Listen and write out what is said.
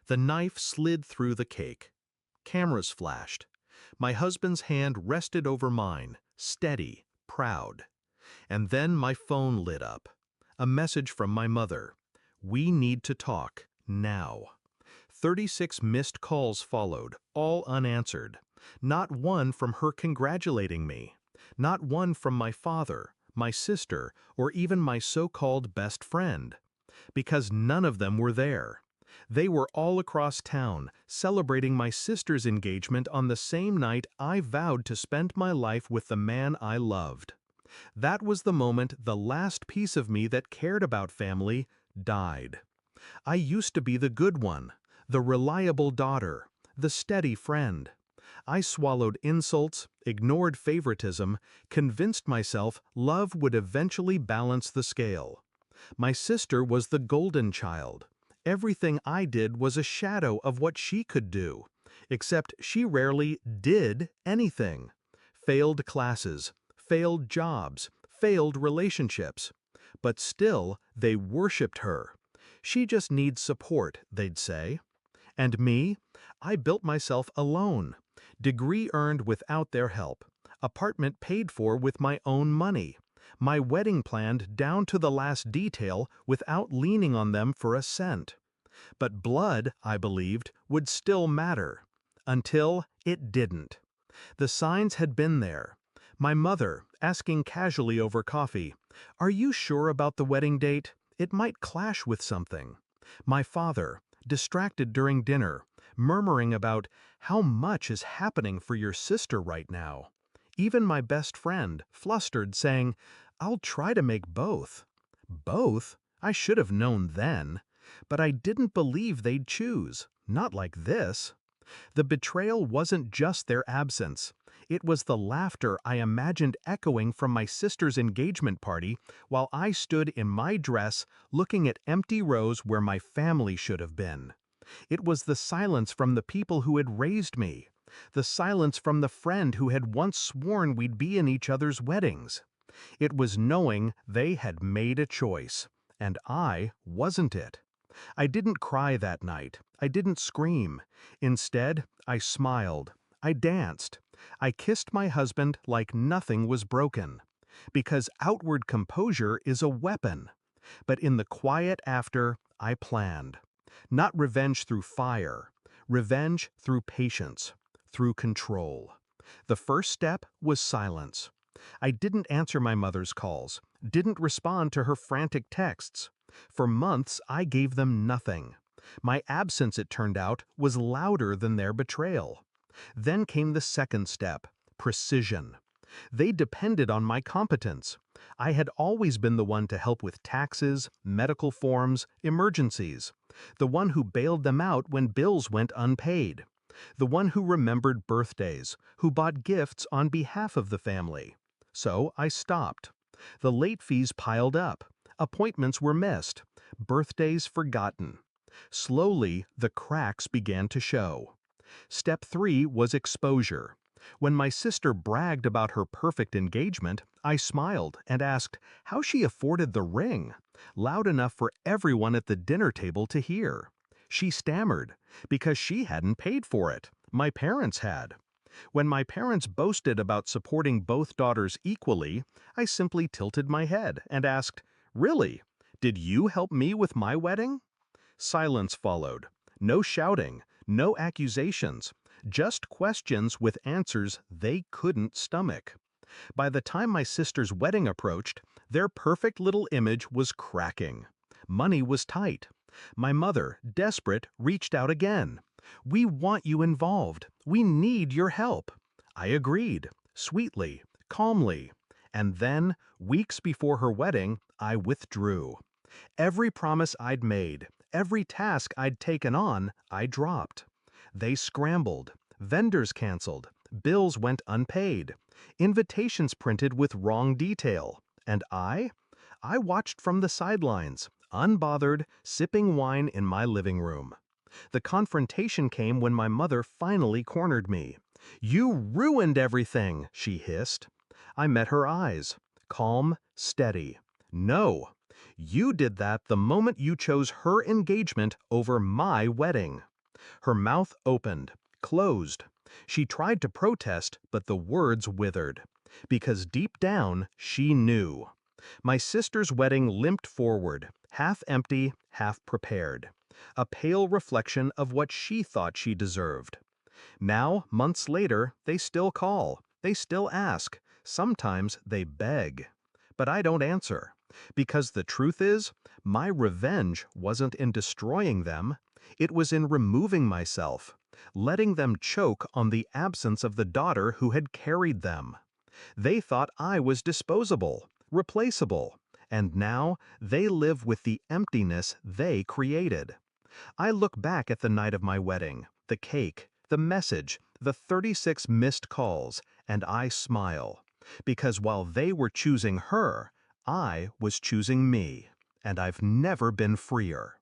The knife slid through the cake. Cameras flashed. My husband's hand rested over mine, steady, proud. And then my phone lit up. A message from my mother. We need to talk, now. 36 missed calls followed, all unanswered. Not one from her congratulating me. Not one from my father, my sister, or even my so-called best friend. Because none of them were there. They were all across town, celebrating my sister's engagement on the same night I vowed to spend my life with the man I loved. That was the moment the last piece of me that cared about family died. I used to be the good one, the reliable daughter, the steady friend. I swallowed insults, ignored favoritism, convinced myself love would eventually balance the scale. My sister was the golden child. Everything I did was a shadow of what she could do, except she rarely did anything. Failed classes, failed jobs, failed relationships. But still, they worshipped her. She just needs support, they'd say. And me? I built myself alone. Degree earned without their help. Apartment paid for with my own money. My wedding planned down to the last detail without leaning on them for a cent. But blood, I believed, would still matter. Until it didn't. The signs had been there. My mother, asking casually over coffee, "Are you sure about the wedding date? It might clash with something." My father, distracted during dinner, murmuring about how much is happening for your sister right now. Even my best friend, flustered, saying, "I'll try to make both." Both? I should have known then. But I didn't believe they'd choose. Not like this. The betrayal wasn't just their absence. It was the laughter I imagined echoing from my sister's engagement party while I stood in my dress looking at empty rows where my family should have been. It was the silence from the people who had raised me. The silence from the friend who had once sworn we'd be in each other's weddings. It was knowing they had made a choice, and I wasn't it. I didn't cry that night. I didn't scream. Instead, I smiled. I danced. I kissed my husband like nothing was broken. Because outward composure is a weapon. But in the quiet after, I planned. Not revenge through fire. Revenge through patience. Through control. The first step was silence. I didn't answer my mother's calls. Didn't respond to her frantic texts. For months, I gave them nothing. My absence, it turned out, was louder than their betrayal. Then came the second step, precision. They depended on my competence. I had always been the one to help with taxes, medical forms, emergencies. The one who bailed them out when bills went unpaid. The one who remembered birthdays, who bought gifts on behalf of the family. So I stopped. The late fees piled up. Appointments were missed. Birthdays forgotten. Slowly, the cracks began to show. Step 3 was exposure. When my sister bragged about her perfect engagement, I smiled and asked how she afforded the ring, loud enough for everyone at the dinner table to hear. She stammered, because she hadn't paid for it. My parents had. When my parents boasted about supporting both daughters equally, I simply tilted my head and asked, "Really? Did you help me with my wedding?" Silence followed. No shouting, no accusations, just questions with answers they couldn't stomach. By the time my sister's wedding approached, their perfect little image was cracking. Money was tight. My mother, desperate, reached out again. "We want you involved. We need your help." I agreed, sweetly, calmly. And then, weeks before her wedding, I withdrew. Every promise I'd made, every task I'd taken on, I dropped. They scrambled. Vendors canceled. Bills went unpaid. Invitations printed with wrong detail. And I watched from the sidelines, unbothered, sipping wine in my living room. The confrontation came when my mother finally cornered me. "You ruined everything," she hissed. I met her eyes, calm, steady. "No, you did that the moment you chose her engagement over my wedding." Her mouth opened, closed. She tried to protest, but the words withered. Because deep down, she knew. My sister's wedding limped forward, half empty, half prepared. A pale reflection of what she thought she deserved. Now, months later, they still call. They still ask. Sometimes they beg. But I don't answer. Because the truth is, my revenge wasn't in destroying them. It was in removing myself, letting them choke on the absence of the daughter who had carried them. They thought I was disposable, replaceable, and now they live with the emptiness they created. I look back at the night of my wedding, the cake, the message, the 36 missed calls, and I smile. Because while they were choosing her, I was choosing me, and I've never been freer.